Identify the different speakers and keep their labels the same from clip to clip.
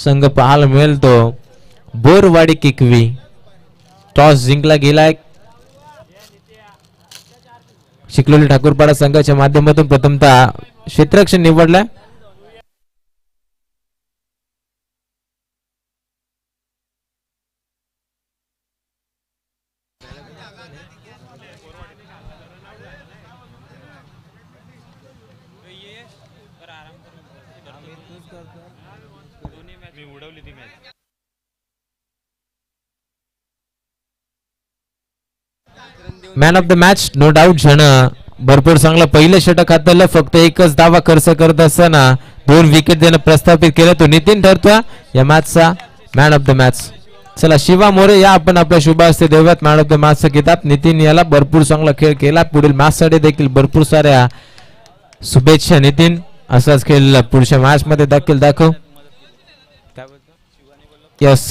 Speaker 1: संघ पाहायला मिळेल तो बोरवाडी किकवी. टॉस जिंकला गेलाय. चिखलोली ठाकूरपाडा संघाच्या माध्यमातून प्रथमतः क्षेत्ररक्षण निवडला. Man of the match no doubt झण भरपूर चांगला पहिलं षटक हाताळलं. फक्त एकच धावा खर्च करत असताना 2 विकेट देणं प्रस्थापित केलं. तो नितीन ठरतोय या मॅचचा मॅन ऑफ द मॅच. चला शिवा मोरे या आपण आपल्या शुभ हस्ते देऊयात मॅन ऑफ द मॅचचा किताब. नितीन याला भरपूर चांगला खेळ केला. पुढील मॅच साठी देखील भरपूर साऱ्या शुभेच्छा नितीन. असाच खेळ पुढच्या मॅच मध्ये देखील दाखव. यस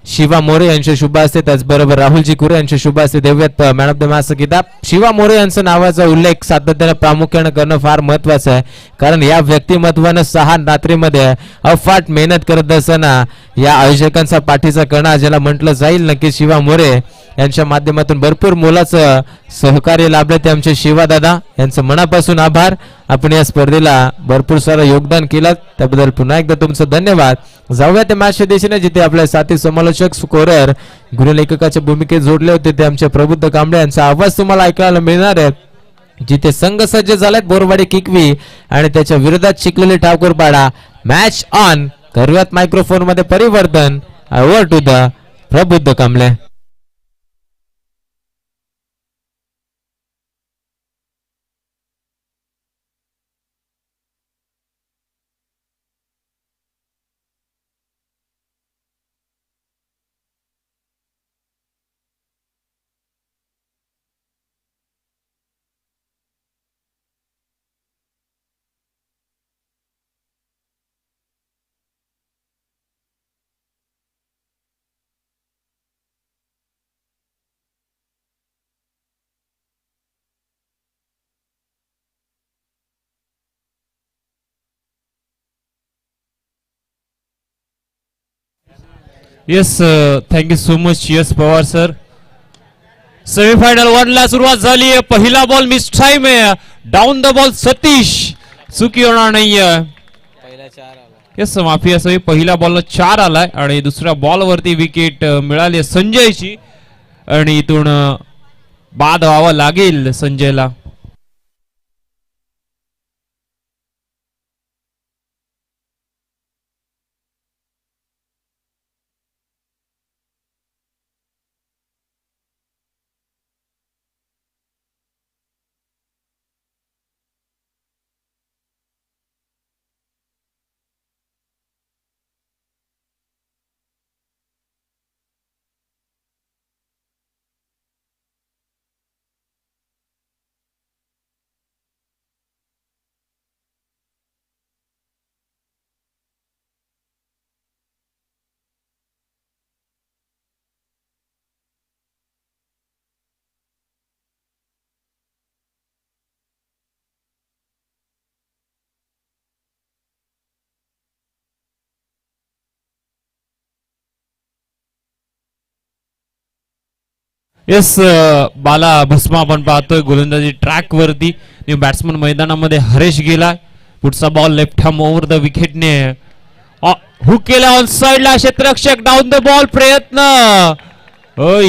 Speaker 1: शिवा मोरे यांचे शुभ हस्ते त्याचबरोबर राहुलजी कुरे यांचे शुभ हस्ते देऊयात मॅन ऑफ द मॅचचा किताब. शिवा मोरे यांचा नावाचा उल्लेख सातत्याने प्रामुख्याने करणं फार महत्वाचं आहे. कारण या व्यक्तिमत्वानं 6 रात्रीमध्ये अफाट मेहनत करत असताना या आयोजकांचा पाठीचा कणा ज्याला म्हटलं जाईल नक्की शिवा मोरे यांच्या माध्यमातून भरपूर मोलाचं सहकार्य लाभले ते आमचे शिवा दादा यांचं मनापासून आभार. आपण या स्पर्धेला भरपूर सारं योगदान केलं त्याबद्दल पुन्हा एकदा तुमचं धन्यवाद. जाऊया त्या मॅचच्या दिशेने जिथे आपले साथी समालोचक स्कोरर गृहलेखकाच्या भूमिकेत जोडले होते ते आमचे प्रबुद्ध कांबळे यांचा आवाज तुम्हाला ऐकायला मिळणार आहे. जिथे संघ सज्ज झालेत बोरवाडी किकवी आणि त्याच्या विरोधात चिखलोली ठाकूरपाडा. मॅच ऑन करूयात मायक्रोफोन मध्ये परिवर्तन. ओव्हर टू द प्रबुद्ध Kamble.
Speaker 2: Yes thank you so much yes Pawar sir. Semifinal 1 ला सुरुवात झाली आहे. पहिला बॉल मिस टाइम आहे. डाऊन द बॉल सतीश चुकी होणार नाहीये. येस माफी असावी. पहिल्या बॉलला 4 आलाय आणि दुसऱ्या बॉल वरती विकेट मिळाली संजयची आणि इथून बाद व्हावं लागेल संजयला. येस बाला भस्मा आपण पाहतोय गोलंदाजी ट्रॅक वरती. न्यू बॅट्समन मैदानामध्ये हरेश गेला. पुढचा ball left arm over the विकेटने हुक केला ऑन साइडला. क्षेत्ररक्षक डाऊन द बॉल प्रयत्न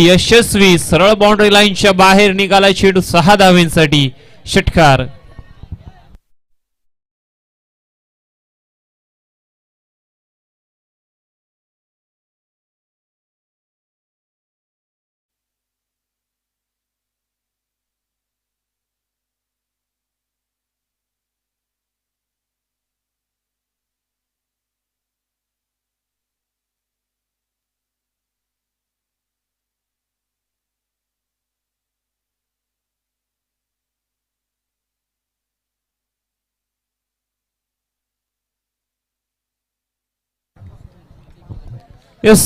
Speaker 2: यशस्वी. सरळ बाउंड्री लाईनच्या बाहेर निघाला चेंडू 6 धावांसाठी. षटकार. यस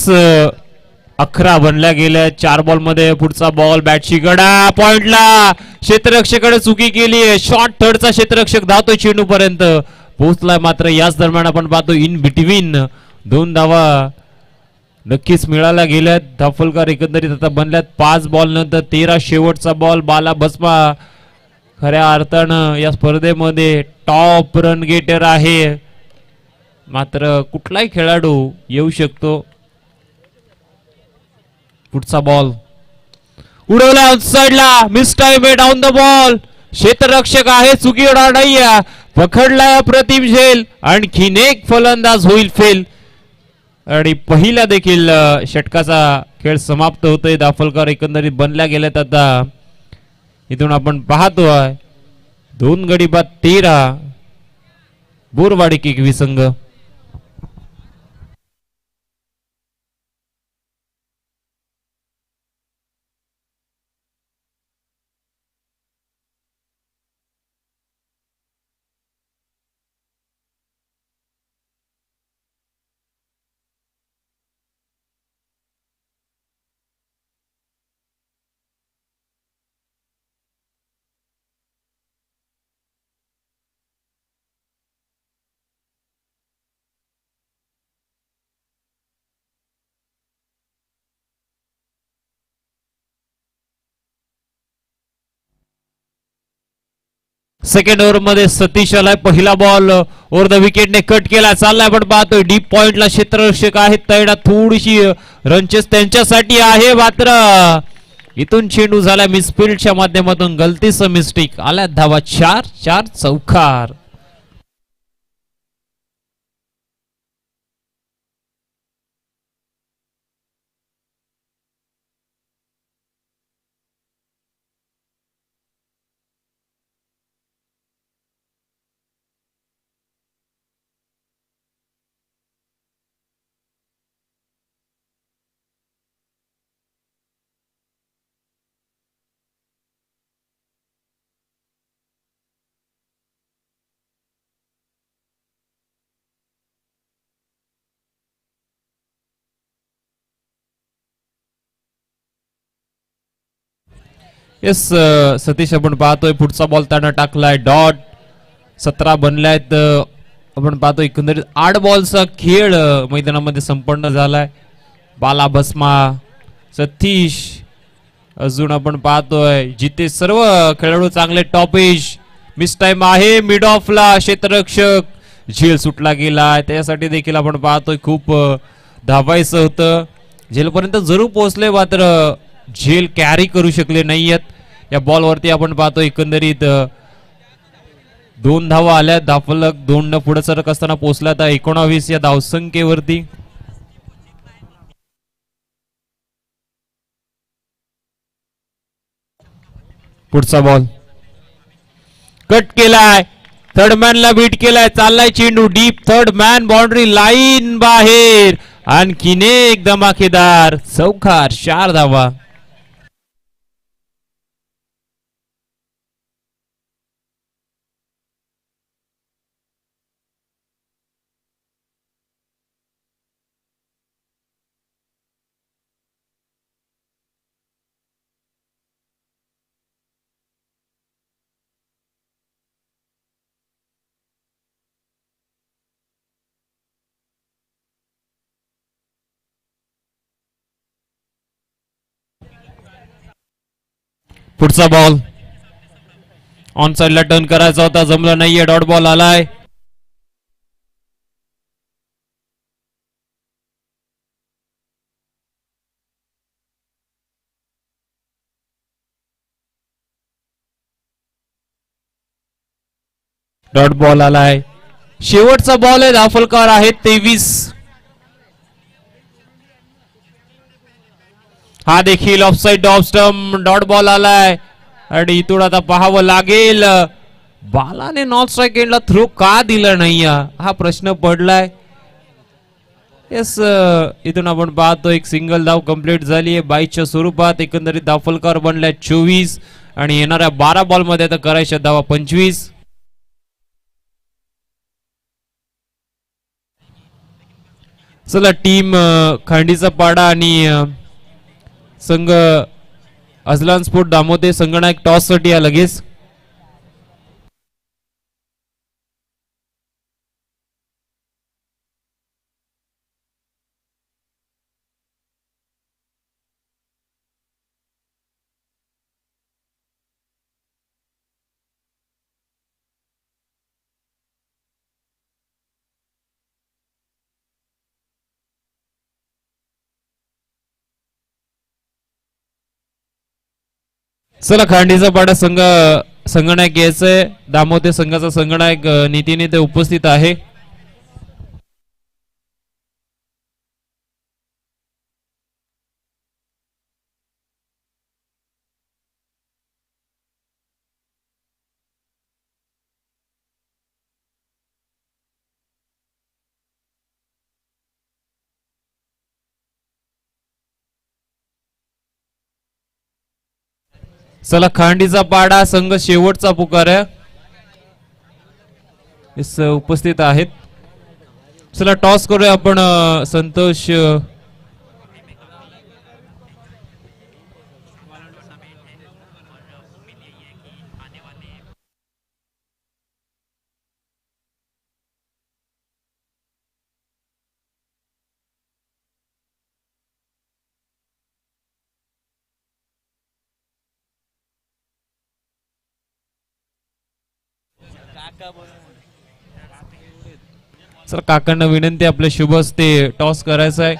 Speaker 2: 11 बनल्या गेल्या 4 बॉल मध्ये. पुढचा बॉल बॅटची गडा पॉइंटला. क्षेत्ररक्षकाने चुकी केली आहे. शॉर्ट थर्डचा क्षेत्ररक्षक धावतोय चेंडू पर्यंत पोहोचलाय मात्र याच दरम्यान आपण पाहतो इन बिटवीन 2 धावा नक्कीच मिळाल्या गेल्यात. धाफलकर एकंदरीत आता बनल्यात 5 बॉल नंतर 13 शेवटचा बॉल. बाला भस्मा खऱ्या अर्थानं या स्पर्धेमध्ये टॉप रन गेटर आहे. मात्र कुठलाही खेळाडू येऊ शकतो. पुढचा बॉल उडवला साइडला. मिस टाइम आहे. Down the ball. क्षेत्ररक्षक आहे, चुकी होणार नाही. पकडलाय अप्रतिम झेल. आणखीन एक फलंदाज होईल फेल आणि पहिल्या देखील षटकाचा खेळ समाप्त होतोय. दाफलकर एकंदरीत बनल्या गेल्यात. आता इथून आपण पाहतोय 2 गडी बाद 13 बोरवाडी किकवी संघ. सेकंड ओव्हर मध्ये सतीश आलाय. पहिला बॉल ओव्हर द विकेटने कट केला. चाललाय आपण पाहतोय डीप पॉइंटला क्षेत्ररक्षक आहेत तैनात. थोडीशी रनचेस त्यांच्यासाठी आहे. मात्र इथून चेंडू झाला मिसफिल्डच्या माध्यमातून गलतीचं मिस्टेक. आल्या धावा 4 चौकार. येस सतीश आपण पाहतोय पुढचा बॉल त्यानं टाकलाय डॉट. 17 बनल्यात. आपण पाहतोय एकंदरीत 8 बॉलचा खेळ मैदानामध्ये संपन्न झालाय. बाला भस्मा, सतीश, अजून आपण पाहतोय जिथे सर्व खेळाडू चांगले टॉपेज. मिस टाइम आहे मिड ऑफला. क्षेत्ररक्षक झेल सुटला गेलाय. त्यासाठी देखील आपण पाहतोय खूप धावायचं होतं. झेलपर्यंत जरूर पोहोचले मात्र झेल कॅरी करू शकले नाहीयेत. या बॉल वरती आपण पाहतो एकंदरीत 2 धावा आल्या. दाफलक 2 न पुढे सरक असताना पोहोचला आता 19 या धावसंख्येवरती. पुढचा बॉल कट केलाय. थर्ड मॅनला बीट केलाय. चाललाय चेंडू deep. Third man boundary line बाहेर. आणखीन एक धमाकेदार चौकार. 4 धावा. पुढचा बॉल ऑन साइडला टर्न करायचा होता, जमलं नाहीये. डॉट बॉल आलाय. डॉट बॉल आलाय. शेवटचा बॉल आहे. दाफलकर आहेत 23. हा देखील offside off stump. Dot ball आलाय आणि इथून आता पाहावं लागेल बालाने नॉन स्ट्राइक एंडला थ्रो का दिला नाही हा प्रश्न पडलाय. येस इथून आपण पाहतो एक सिंगल धाव कंप्लीट झाली आहे 22च्या स्वरूपात. एकंदरीत दाफलकर बनल्या 24 आणि येणाऱ्या 12 बॉल मध्ये आता करायच्या धावा 25. चला टीम खांडीचा पाडा आणि संघ अजलान स्पोर्ट दामोदे संगणक टॉस साठी या लगेच. चला खांडीचा पाडा संगणक यायचंय. दामोदर संघाचा संगणक नितीन इथे उपस्थित आहे. चला खांडीचा पाडा संघ शेवटचा पुकार आहे. उपस्थित आहेत. चला टॉस करूया आपण. संतोष सर काकांना विनंती आपल्या शुभ हस्ते टॉस करायचा आहे.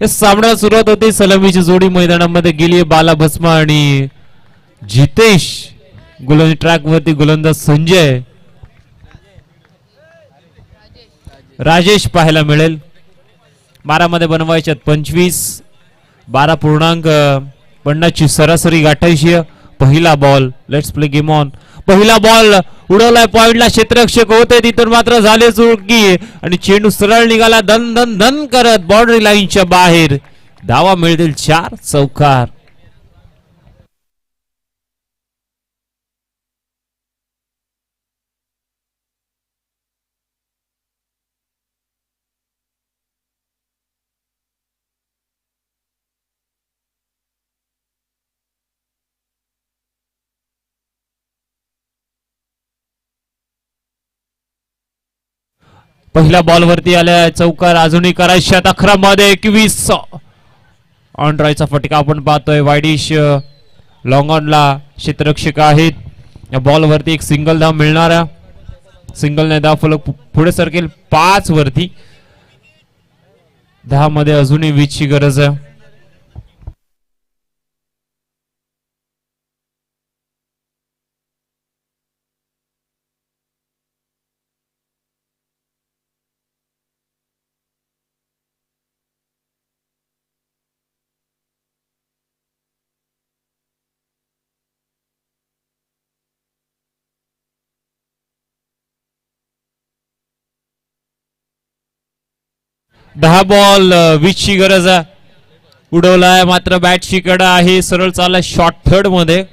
Speaker 2: या सामन्याला सुरुवात होते. सलामीची जोडी मैदानामध्ये गेली. बाला भस्मा आणि जितेश. गोलंदाज ट्रॅक वरती गोलंदाज संजय. राजेश पाहायला मिळेल. 12 मध्ये बनवायच्यात 25. 12.50 ची सरासरी गाठायची. पहिला ball. Let's play game on. पहिला बॉल उडवलाय पॉइंटला. क्षेत्ररक्षक होते तिथून मात्र झाले चुकी आणि चेंडू सरळ निघाला धन धन धन करत बाउंड्री लाईनच्या बाहेर. धावा मिळतील 4 चौकार. पहिल्या बॉल वरती आल्या चौकार. अजूनही करायच्या 11 मध्ये 21. ऑन ड्रायचा फटका आपण पाहतोय. वायडिश लॉंग ऑनला क्षेत्ररक्षक आहेत. या बॉल वरती एक सिंगल धाव मिळणारा. सिंगल ने धाव फलक पुढे सरकेल 5 वरती. 10 मध्ये अजूनही 20 ची गरज आहे. दहा बॉल 20 ची गरज आहे. उडवलाय मात्र बॅटची कडा आहे. सरळ चालला शॉर्ट थर्ड मध्ये.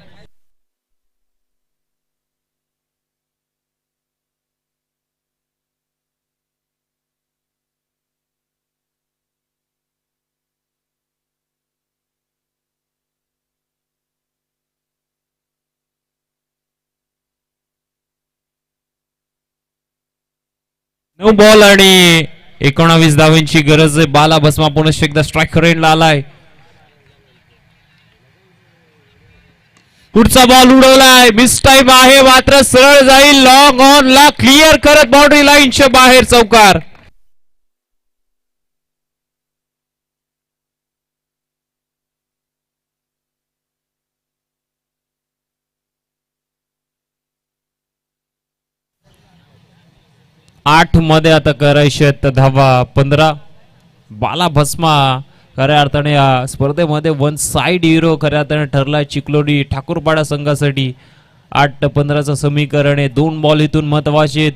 Speaker 2: नो बॉल आणि 19 धावांची गरज आहे. बाला भस्मा पुनश्च एकदा स्ट्राईक रेंजला आलाय. पुढचा बॉल उडवलाय. मिस टाइम आहे मात्र सरळ जाईल. लॉंग ऑन ला क्लिअर करत बाउंड्री लाईनच्या बाहेर चौकार. आठ मध्ये आता करायचे धावा 15. बाला भस्मा खऱ्या अर्थाने या स्पर्धेमध्ये वन साइड हिरो खऱ्या अर्थाने ठरला चिखलोडी ठाकूरपाडा संघासाठी. 8-15चं समीकरण आहे. 2 बॉल इथून महत्वाचे आहेत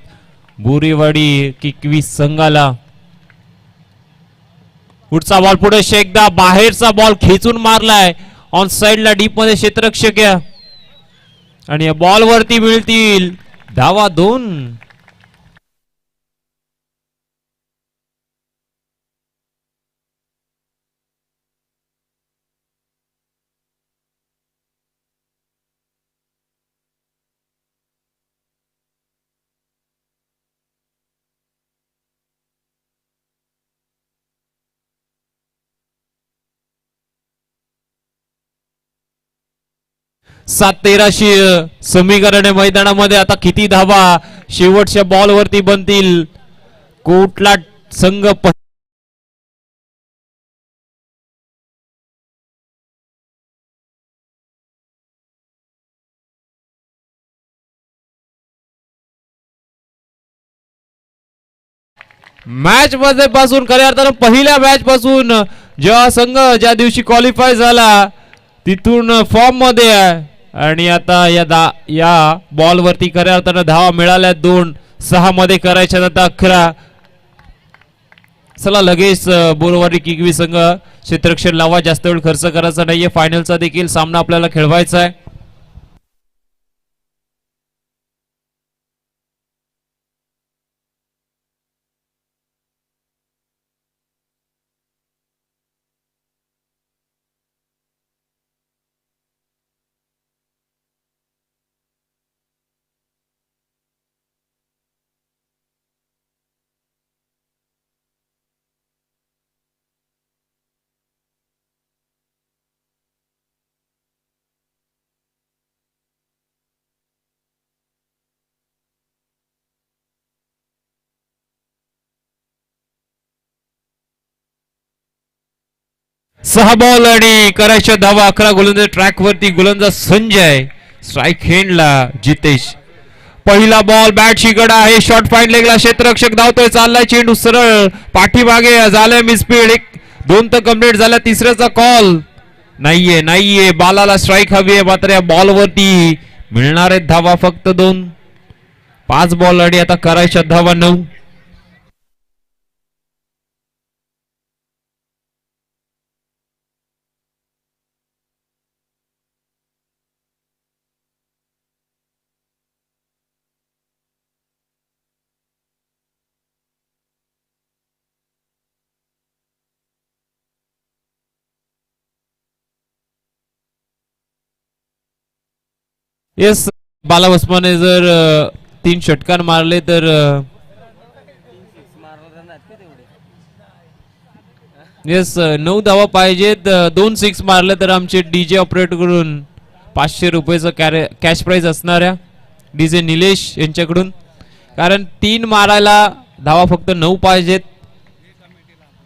Speaker 2: बोरीवाडी किकवीस संघाला. पुढचा बॉल पुढे शेकदा बाहेरचा बॉल खेचून मारलाय ऑन साइडला डीप मध्ये क्षेत्ररक्षक या आणि या बॉल वरती मिळतील धावा 2. सात 13शी समीकरणे मैदानामध्ये. आता किती धावा शेवटच्या बॉल वरती बनतील. कुठला संघ मॅच मध्ये पासून खऱ्या अर्थानं पहिल्या मॅच पासून जेव्हा संघ ज्या दिवशी क्वालिफाय झाला तिथून फॉर्म मध्ये आहे. आणि आता या बॉल वरती खऱ्या अर्थानं धावा मिळाल्या 2-6 मध्ये करायच्या आता 11. चला लगेच बोरवाडी किकवी संघ क्षेत्ररक्षण लावा. जास्त वेळ खर्च करायचा नाहीये. फायनलचा देखील सामना आपल्याला खेळवायचा आहे. सहा बॉल आणि करायच्या धावा 11 गोलंदाज ट्रॅक वरती. गोलंदाज संजय. स्ट्राईक हेंडला जितेश. पहिला बॉल बॅटची गडा आहे. शॉर्ट फाईन लेगला क्षेत्ररक्षक धावतोय. चाललाय चेंडू सरळ पाठीमागे झालाय मिसफील्ड. 2 तर कम्प्लीट झाल्या. तिसऱ्याचा कॉल नाहीये. बालाला स्ट्राईक हवी आहे मात्र या बॉल वरती मिळणार आहेत धावा फक्त 2. 5 बॉल आणि आता करायच्या धावा 9. येस बाला भस्माने जर 3 षटकार मारले तर येस 9 धावा पाहिजेत. 2 6 मारले तर आमचे डीजे ऑपरेटर कडून 500 रुपयाचं कॅश प्राइज असणाऱ्या डीजे निलेश यांच्याकडून. कारण 3 मारायला धावा फक्त 9 पाहिजेत.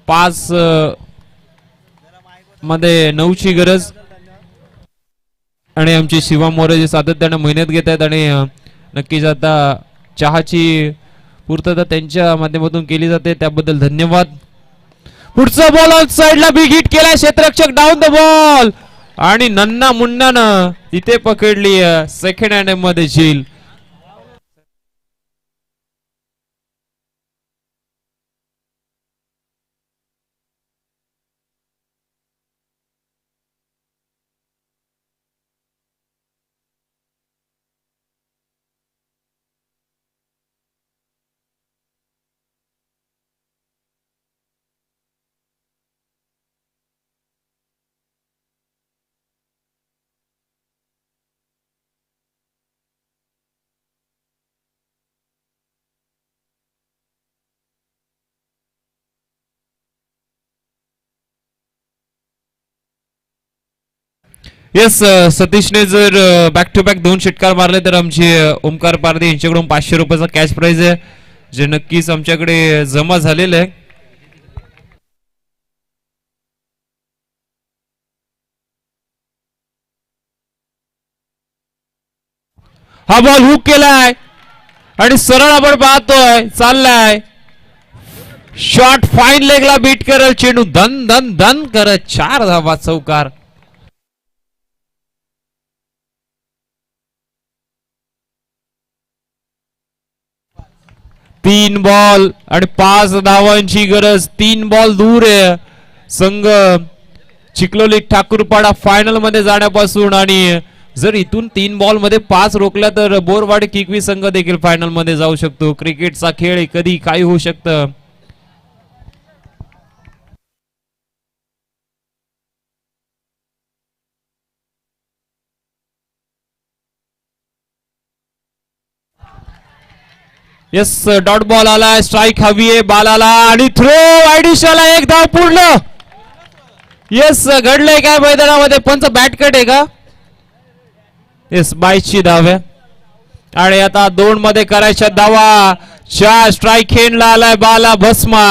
Speaker 2: 5 मध्ये 9ची गरज. आणि आमचे शिवा मोरे जे सातत्याने मेहनत घेत आहेत आणि नक्कीच आता चहाची पूर्तता त्यांच्या माध्यमातून केली जाते त्याबद्दल धन्यवाद. पुढचा बॉल ऑन साइडला बिग हिट केला. क्षेत्ररक्षक डाऊन द बॉल आणि नन्ना मुन्नानं तिथे पकडली. सेकंड हँड मध्ये झील. येस सतीशने जर बॅक टू बॅक 2 षटकार मारले तर आमचे ओमकार पारदे यांच्याकडून 500 रुपयाचा कॅश प्राइज आहे जे नक्कीच आमच्याकडे जमा झालेलं आहे. हा बॉल हुक केलाय आणि सरळ आपण पाहतोय चाललाय शॉट फाईन लेगला बीट करेल चेंडू धन धन धन करत 4 धावा चौकार. तीन बॉल आणि 5 धावांची गरज. 3 बॉल दूर आहे संघ चिखलोली ठाकूरपाडा फायनल मध्ये जाण्यापासून आणि जर इथून 3 बॉल मध्ये 5 रोखल्या तर बोरवाडी किकवी संघ देखील फायनल मध्ये जाऊ शकतो. क्रिकेटचा खेळ कधी काही होऊ शकतं. येस डॉट बॉल आलाय स्ट्राईक हवी आहे बालाला आणि थ्रो आयडिशाला 1 धाव पूर्ण. येस घडलंय काय मैदानामध्ये पंच बॅट कट आहे का. येस 22ची धाव आहे आणि आता 2 मध्ये करायच्या धावा. 4 स्ट्राईक खेळला आलाय बाला भस्मा.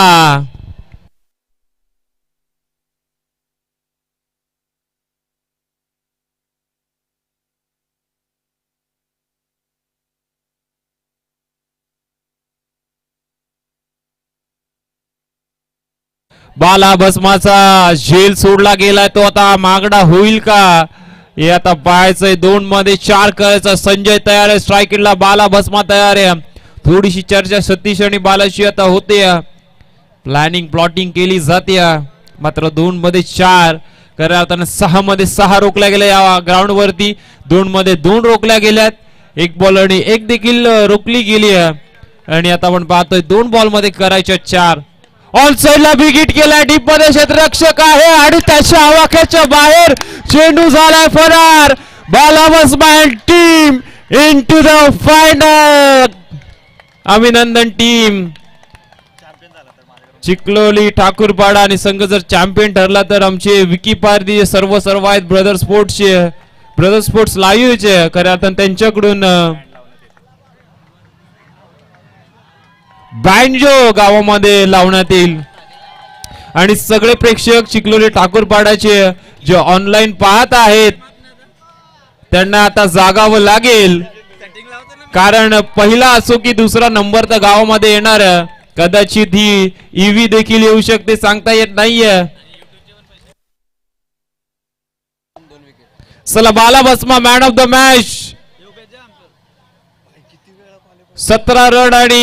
Speaker 2: बाला भस्माचा झेल सोडला गेलाय तो आता मागडा होईल का हे आता पाहायचंय. 2 मध्ये 4 करायचा. संजय तयार आहे स्ट्रायकिंगला. बाला भस्मा तयार आहे. थोडीशी चर्चा सतीश आणि बालाची आता होते. प्लॅनिंग प्लॉटिंग केली जाते मात्र 2 मध्ये 4 करताना 6 मध्ये 6 रोखल्या गेल्या या ग्राउंड वरती. 2 मध्ये 2 रोखल्या गेल्यात. 1 बॉल आणि 1 देखील रोखली गेली आणि आता आपण पाहतोय 2 बॉल मध्ये करायच्या 4. ऑल साइडला बिगिट केलाय. डीप मध्ये क्षेत्ररक्षक आहे आणि त्याच्या आवाक्याच्या बाहेर चेंडू झालाय फरार. बाला भस्मा टीम इनटू द फायनल. अभिनंदन टीम. चिखलोली ठाकूरपाडा आणि संघ जर चॅम्पियन ठरला तर आमचे विकी पारदी सर्व आहेत ब्रदर स्पोर्ट्स लाईव्हचे खऱ्या अर्थानं त्यांच्याकडून बँजो गावामध्ये लावण्यात येईल आणि सगळे प्रेक्षक चिखलोली ठाकूरपाड्याचे जे ऑनलाईन पाहत आहेत त्यांना आता जागावं लागेल कारण पहिला असो की दुसरा नंबर तर गावामध्ये येणार. कदाचित ही ईव्ही देखील येऊ शकते सांगता येत नाहीये. चला Bala Bhasma man of the match. 17 run आणि